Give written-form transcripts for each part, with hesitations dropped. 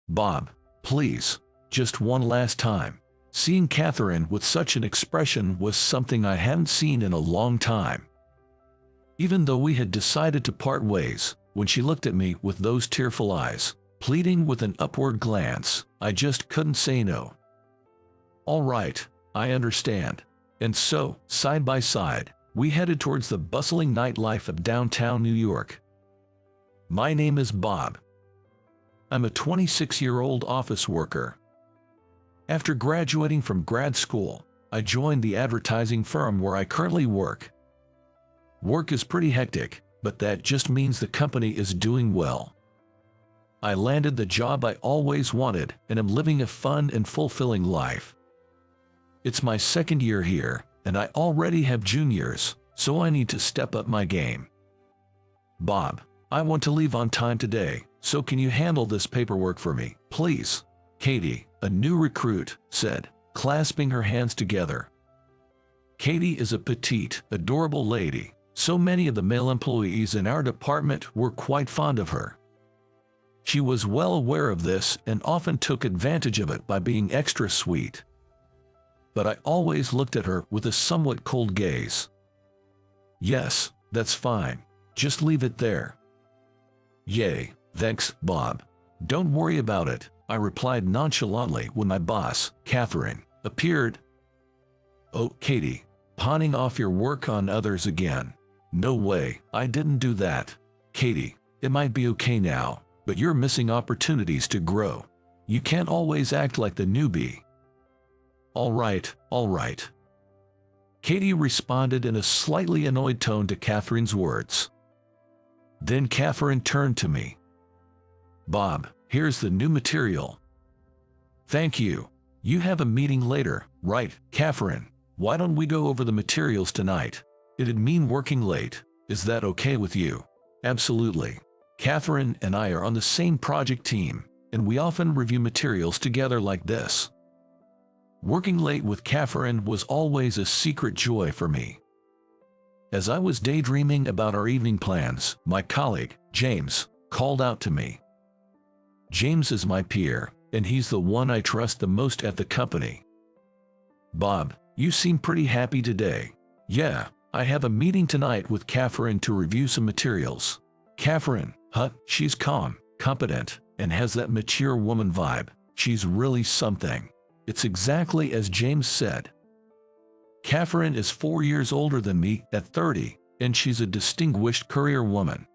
Bob, please, just one last time. Seeing Catherine with such an expression was something I hadn't seen in a long time. Even though we had decided to part ways, when she looked at me with those tearful eyes, pleading with an upward glance, I just couldn't say no. All right, I understand. And so, side by side, we headed towards the bustling nightlife of downtown New York. My name is Bob. I'm a 26-year-old office worker. After graduating from grad school, I joined the advertising firm where I currently work. Work is pretty hectic, but that just means the company is doing well. I landed the job I always wanted and am living a fun and fulfilling life. It's my second year here, and I already have juniors, so I need to step up my game. Bob, I want to leave on time today, so can you handle this paperwork for me, please? Katie, a new recruit, said, clasping her hands together. Katie is a petite, adorable lady, so many of the male employees in our department were quite fond of her. She was well aware of this and often took advantage of it by being extra sweet. But I always looked at her with a somewhat cold gaze. Yes, that's fine. Just leave it there. Yay, thanks, Bob. Don't worry about it, I replied nonchalantly when my boss, Catherine, appeared. Oh, Katie, pawning off your work on others again. No way, I didn't do that. Katie, it might be okay now, but you're missing opportunities to grow. You can't always act like the newbie. All right, all right. Katie responded in a slightly annoyed tone to Catherine's words. Then Catherine turned to me. Bob, here's the new material. Thank you. You have a meeting later, right, Catherine? Why don't we go over the materials tonight? It'd mean working late. Is that okay with you? Absolutely. Catherine and I are on the same project team, and we often review materials together like this. Working late with Catherine was always a secret joy for me. As I was daydreaming about our evening plans, my colleague, James, called out to me. James is my peer, and he's the one I trust the most at the company. Bob, you seem pretty happy today. Yeah, I have a meeting tonight with Catherine to review some materials. Catherine, she's calm, competent, and has that mature woman vibe. She's really something. It's exactly as James said. Catherine is 4 years older than me at 30, and she's a distinguished career woman.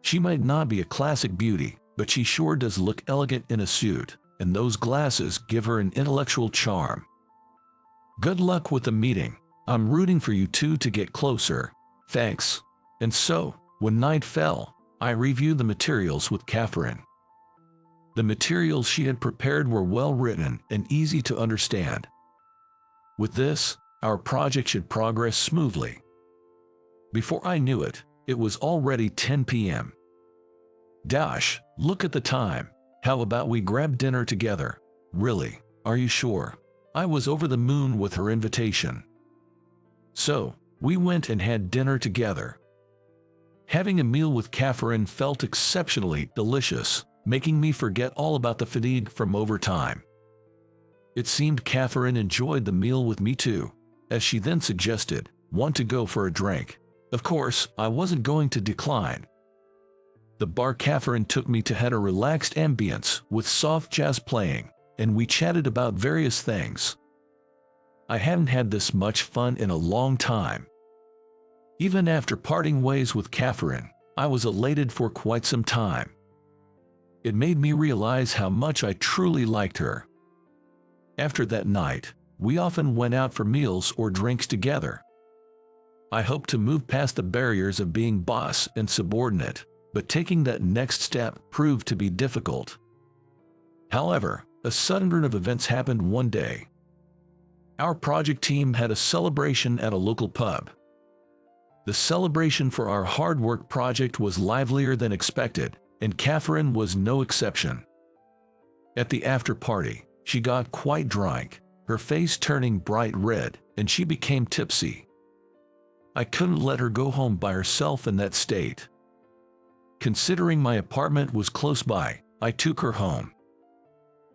She might not be a classic beauty, but she sure does look elegant in a suit, and those glasses give her an intellectual charm. Good luck with the meeting. I'm rooting for you two to get closer. Thanks. And so, when night fell, I reviewed the materials with Catherine. The materials she had prepared were well written and easy to understand. With this, our project should progress smoothly. Before I knew it, it was already 10 p.m. Dash, look at the time. How about we grab dinner together? Really, are you sure? I was over the moon with her invitation. So, we went and had dinner together. Having a meal with Catherine felt exceptionally delicious, making me forget all about the fatigue from overtime. It seemed Catherine enjoyed the meal with me too, as she then suggested, want to go for a drink. Of course, I wasn't going to decline. The bar Catherine took me to had a relaxed ambience with soft jazz playing, and we chatted about various things. I hadn't had this much fun in a long time. Even after parting ways with Catherine, I was elated for quite some time. It made me realize how much I truly liked her. After that night, we often went out for meals or drinks together. I hoped to move past the barriers of being boss and subordinate, but taking that next step proved to be difficult. However, a sudden turn of events happened one day. Our project team had a celebration at a local pub. The celebration for our hard work project was livelier than expected, and Catherine was no exception. At the after party, she got quite drunk, her face turning bright red, and she became tipsy. I couldn't let her go home by herself in that state. Considering my apartment was close by, I took her home,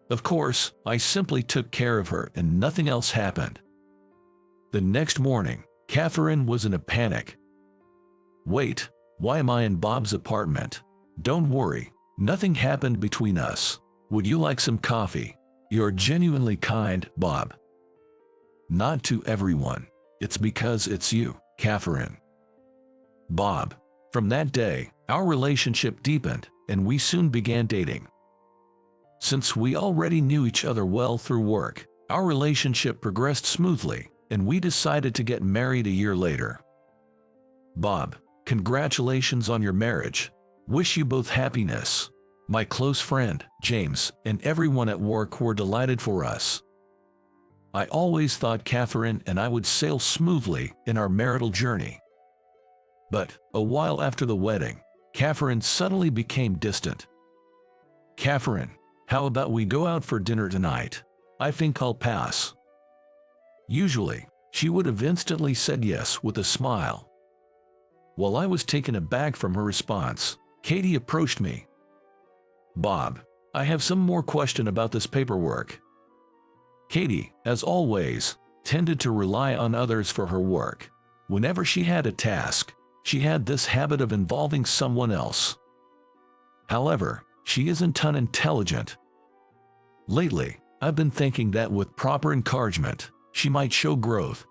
Of course, I simply took care of her and nothing else happened. The next morning, Catherine was in a panic. "Wait, why am I in Bob's apartment?" "Don't worry, nothing happened between us. Would you like some coffee?" "You're genuinely kind, Bob." "Not to everyone. It's because it's you, Catherine." Bob. From that day, our relationship deepened, and we soon began dating. Since we already knew each other well through work, our relationship progressed smoothly, and we decided to get married a year later. Bob, congratulations on your marriage. Wish you both happiness. My close friend, James, and everyone at work were delighted for us. I always thought Catherine and I would sail smoothly in our marital journey. But, a while after the wedding, Catherine suddenly became distant. "Catherine, how about we go out for dinner tonight? I think I'll pass." Usually, she would have instantly said yes with a smile. While I was taken aback from her response, Katie approached me. "Bob, I have some more question about this paperwork." Katie, as always, tended to rely on others for her work. Whenever she had a task, she had this habit of involving someone else. However, she isn't unintelligent. Lately, I've been thinking that with proper encouragement, she might show growth.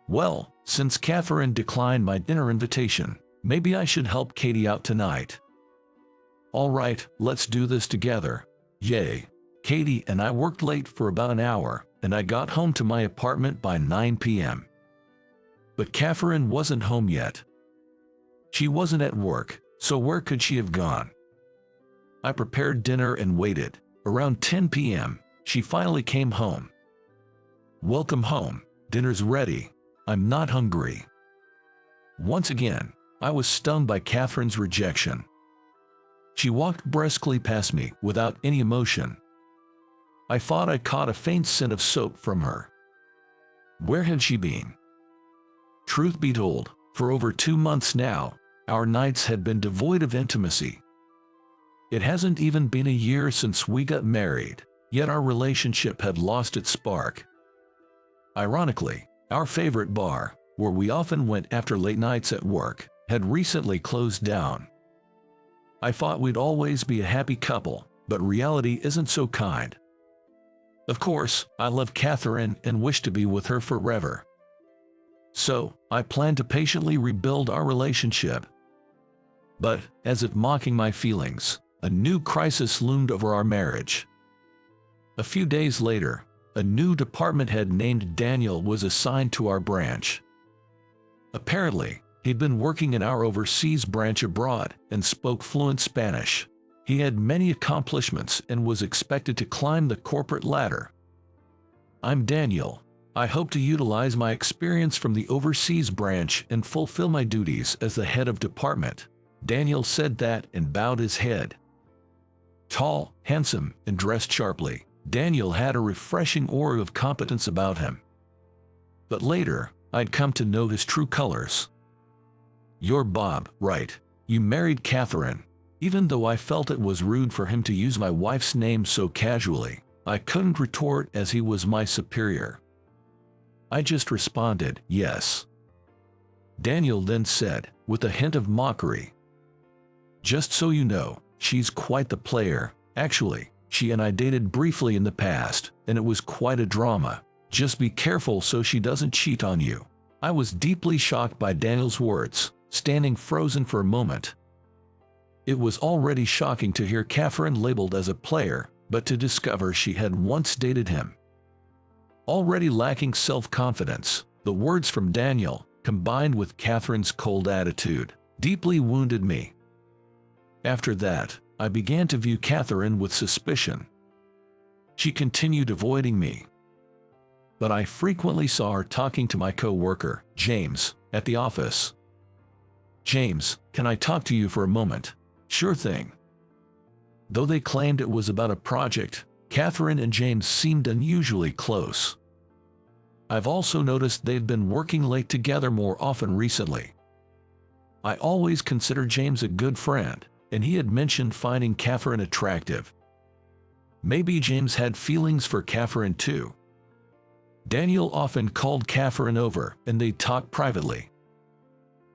Well, since Catherine declined my dinner invitation, maybe I should help Katie out tonight. "All right, let's do this together." Yay. Katie and I worked late for about an hour, and I got home to my apartment by 9 p.m. But Catherine wasn't home yet. She wasn't at work, so where could she have gone? I prepared dinner and waited. Around 10 p.m., she finally came home. "Welcome home. Dinner's ready. I'm not hungry." Once again, I was stung by Catherine's rejection. She walked briskly past me without any emotion. I thought I caught a faint scent of soap from her. Where had she been? Truth be told, for over 2 months now, our nights had been devoid of intimacy. It hasn't even been a year since we got married, yet our relationship had lost its spark. Ironically, our favorite bar, where we often went after late nights at work, had recently closed down. I thought we'd always be a happy couple, but reality isn't so kind. Of course, I love Catherine and wish to be with her forever. So, I plan to patiently rebuild our relationship. But, as if mocking my feelings, a new crisis loomed over our marriage. A few days later, a new department head named Daniel was assigned to our branch. Apparently, he'd been working in our overseas branch abroad and spoke fluent Spanish. He had many accomplishments and was expected to climb the corporate ladder. "I'm Daniel. I hope to utilize my experience from the overseas branch and fulfill my duties as the head of department." Daniel said that and bowed his head. Tall, handsome, and dressed sharply, Daniel had a refreshing aura of competence about him. But later, I'd come to know his true colors. "You're Bob, right? You married Catherine." Even though I felt it was rude for him to use my wife's name so casually, I couldn't retort as he was my superior. I just responded, "Yes." Daniel then said, with a hint of mockery, "Just so you know, she's quite the player. Actually, she and I dated briefly in the past, and it was quite a drama. Just be careful so she doesn't cheat on you." I was deeply shocked by Daniel's words, standing frozen for a moment. It was already shocking to hear Catherine labeled as a player, but to discover she had once dated him. Already lacking self-confidence, the words from Daniel, combined with Catherine's cold attitude, deeply wounded me. After that, I began to view Catherine with suspicion. She continued avoiding me. But I frequently saw her talking to my co-worker, James, at the office. "James, can I talk to you for a moment?" "Sure thing." Though they claimed it was about a project, Catherine and James seemed unusually close. I've also noticed they've been working late together more often recently. I always considered James a good friend, and he had mentioned finding Catherine attractive. Maybe James had feelings for Catherine too. Daniel often called Catherine over and they talked privately.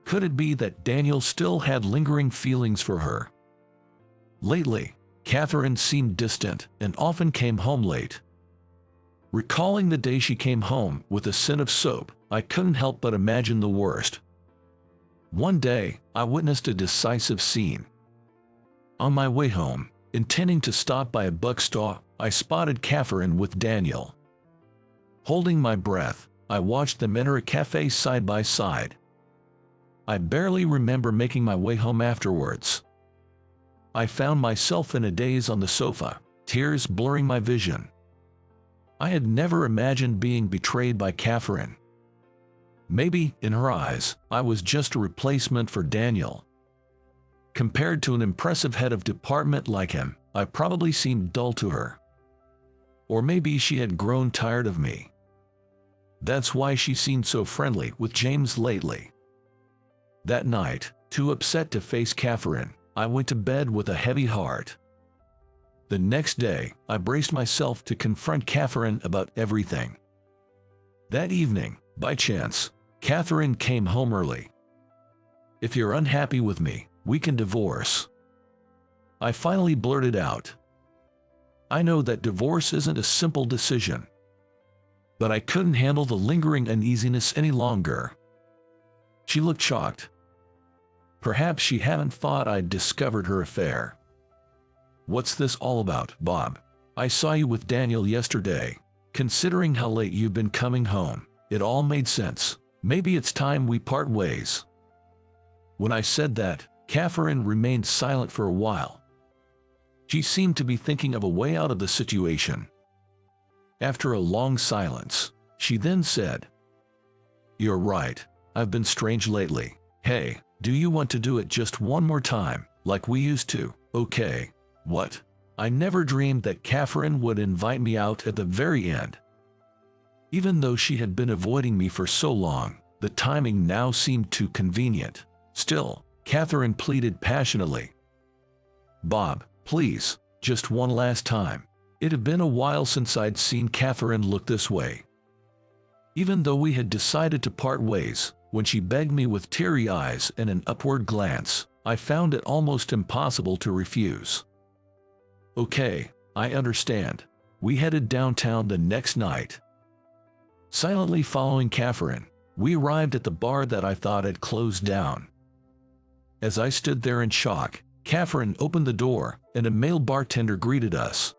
Could it be that Daniel still had lingering feelings for her? Lately, Catherine seemed distant and often came home late. Recalling the day she came home with a scent of soap, I couldn't help but imagine the worst. One day, I witnessed a decisive scene. On my way home, intending to stop by a bookstore, I spotted Catherine with Daniel. Holding my breath, I watched them enter a cafe side by side. I barely remember making my way home afterwards. I found myself in a daze on the sofa, tears blurring my vision. I had never imagined being betrayed by Catherine. Maybe, in her eyes, I was just a replacement for Daniel. Compared to an impressive head of department like him, I probably seemed dull to her. Or maybe she had grown tired of me. That's why she seemed so friendly with James lately. That night, too upset to face Catherine, I went to bed with a heavy heart. The next day, I braced myself to confront Catherine about everything. That evening, by chance, Catherine came home early. "If you're unhappy with me, we can divorce." I finally blurted out. I know that divorce isn't a simple decision, but I couldn't handle the lingering uneasiness any longer. She looked shocked. Perhaps she hadn't thought I'd discovered her affair. "What's this all about, Bob? I saw you with Daniel yesterday. Considering how late you've been coming home, it all made sense. Maybe it's time we part ways." When I said that, Catherine remained silent for a while. She seemed to be thinking of a way out of the situation. After a long silence, she then said, "You're right, I've been strange lately. Hey, do you want to do it just one more time, like we used to, okay?" What? I never dreamed that Catherine would invite me out at the very end. Even though she had been avoiding me for so long, the timing now seemed too convenient. Still, Catherine pleaded passionately. "Bob, please, just one last time." It had been a while since I'd seen Catherine look this way. Even though we had decided to part ways, when she begged me with teary eyes and an upward glance, I found it almost impossible to refuse. "Okay, I understand." We headed downtown the next night. Silently following Catherine, we arrived at the bar that I thought had closed down. As I stood there in shock, Catherine opened the door, and a male bartender greeted us.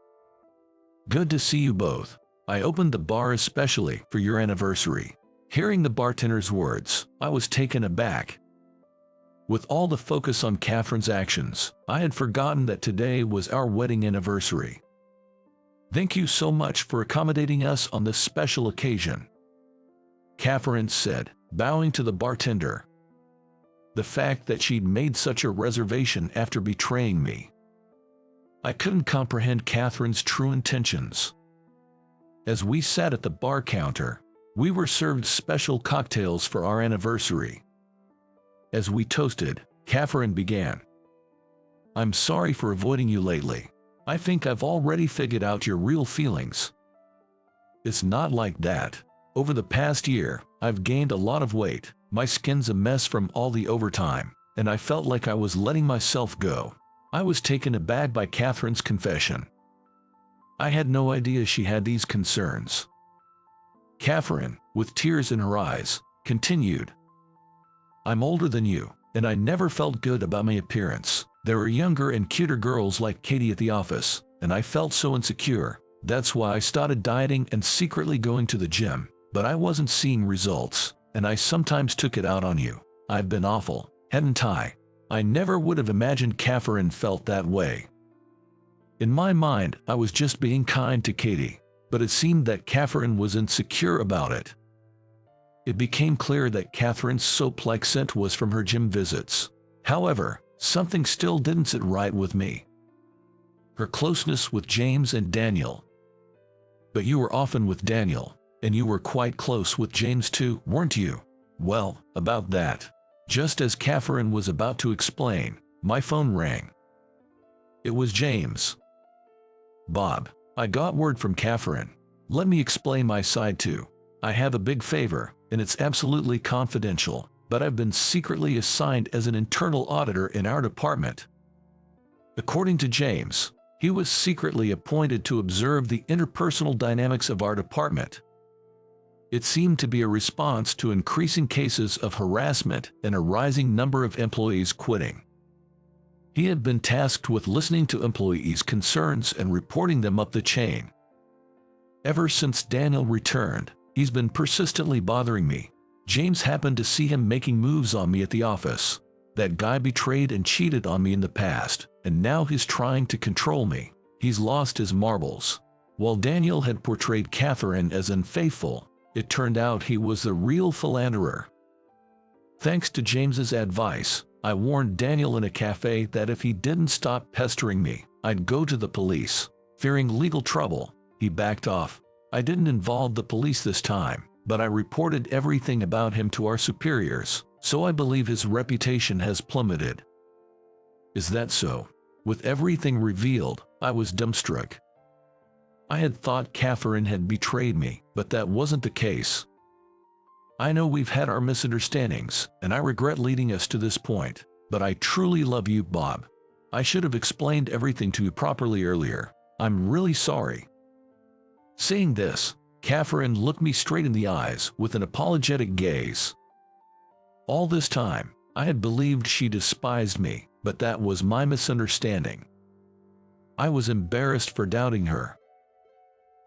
"Good to see you both. I opened the bar especially for your anniversary." Hearing the bartender's words, I was taken aback. With all the focus on Catherine's actions, I had forgotten that today was our wedding anniversary. "Thank you so much for accommodating us on this special occasion," Catherine said, bowing to the bartender. The fact that she'd made such a reservation after betraying me. I couldn't comprehend Catherine's true intentions. As we sat at the bar counter, we were served special cocktails for our anniversary. As we toasted, Catherine began. "I'm sorry for avoiding you lately. I think I've already figured out your real feelings." "It's not like that. Over the past year, I've gained a lot of weight, my skin's a mess from all the overtime, and I felt like I was letting myself go." I was taken aback by Catherine's confession. I had no idea she had these concerns. Catherine, with tears in her eyes, continued. "I'm older than you, and I never felt good about my appearance. There were younger and cuter girls like Katie at the office, and I felt so insecure. That's why I started dieting and secretly going to the gym, but I wasn't seeing results, and I sometimes took it out on you. I've been awful, hadn't I?" I never would have imagined Catherine felt that way. In my mind, I was just being kind to Katie, but it seemed that Catherine was insecure about it. It became clear that Catherine's soap-like scent was from her gym visits. However, something still didn't sit right with me. Her closeness with James and Daniel. "But you were often with Daniel, and you were quite close with James too, weren't you?" "Well, about that." Just as Catherine was about to explain, my phone rang. It was James. "Bob, I got word from Catherine. Let me explain my side too. I have a big favor, and it's absolutely confidential, but I've been secretly assigned as an internal auditor in our department. According to James, he was secretly appointed to observe the interpersonal dynamics of our department. It seemed to be a response to increasing cases of harassment and a rising number of employees quitting. He had been tasked with listening to employees' concerns and reporting them up the chain. Ever since Daniel returned, he's been persistently bothering me. James happened to see him making moves on me at the office. That guy betrayed and cheated on me in the past, and now he's trying to control me. He's lost his marbles. While Daniel had portrayed Catherine as unfaithful, it turned out he was the real philanderer. Thanks to James's advice, I warned Daniel in a cafe that if he didn't stop pestering me, I'd go to the police. Fearing legal trouble, he backed off. I didn't involve the police this time, but I reported everything about him to our superiors, so I believe his reputation has plummeted. Is that so? With everything revealed, I was dumbstruck. I had thought Catherine had betrayed me, but that wasn't the case. I know we've had our misunderstandings, and I regret leading us to this point, but I truly love you, Bob. I should have explained everything to you properly earlier. I'm really sorry. Saying this, Catherine looked me straight in the eyes with an apologetic gaze. All this time, I had believed she despised me, but that was my misunderstanding. I was embarrassed for doubting her.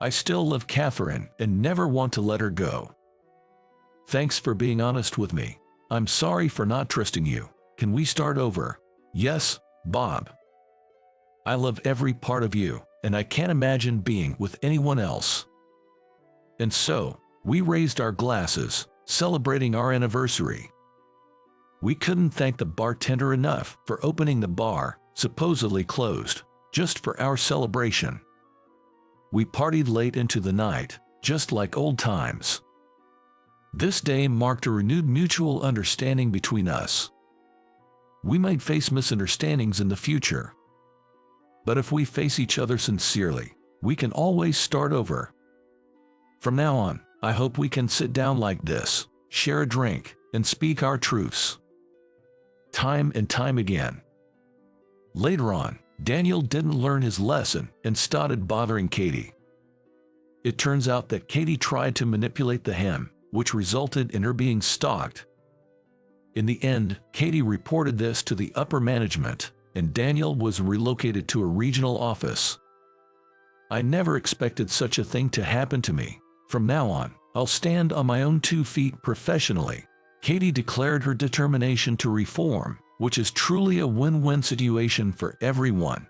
I still love Catherine and never want to let her go. Thanks for being honest with me. I'm sorry for not trusting you. Can we start over? Yes, Bob. I love every part of you, and I can't imagine being with anyone else. And so, we raised our glasses, celebrating our anniversary. We couldn't thank the bartender enough for opening the bar, supposedly closed, just for our celebration. We partied late into the night, just like old times. This day marked a renewed mutual understanding between us. We might face misunderstandings in the future, but if we face each other sincerely, we can always start over. From now on, I hope we can sit down like this, share a drink, and speak our truths. Time and time again. Later on, Daniel didn't learn his lesson and started bothering Katie. It turns out that Katie tried to manipulate the him, which resulted in her being stalked. In the end, Katie reported this to the upper management, and Daniel was relocated to a regional office. I never expected such a thing to happen to me. From now on, I'll stand on my own 2 feet professionally. Katie declared her determination to reform, which is truly a win-win situation for everyone.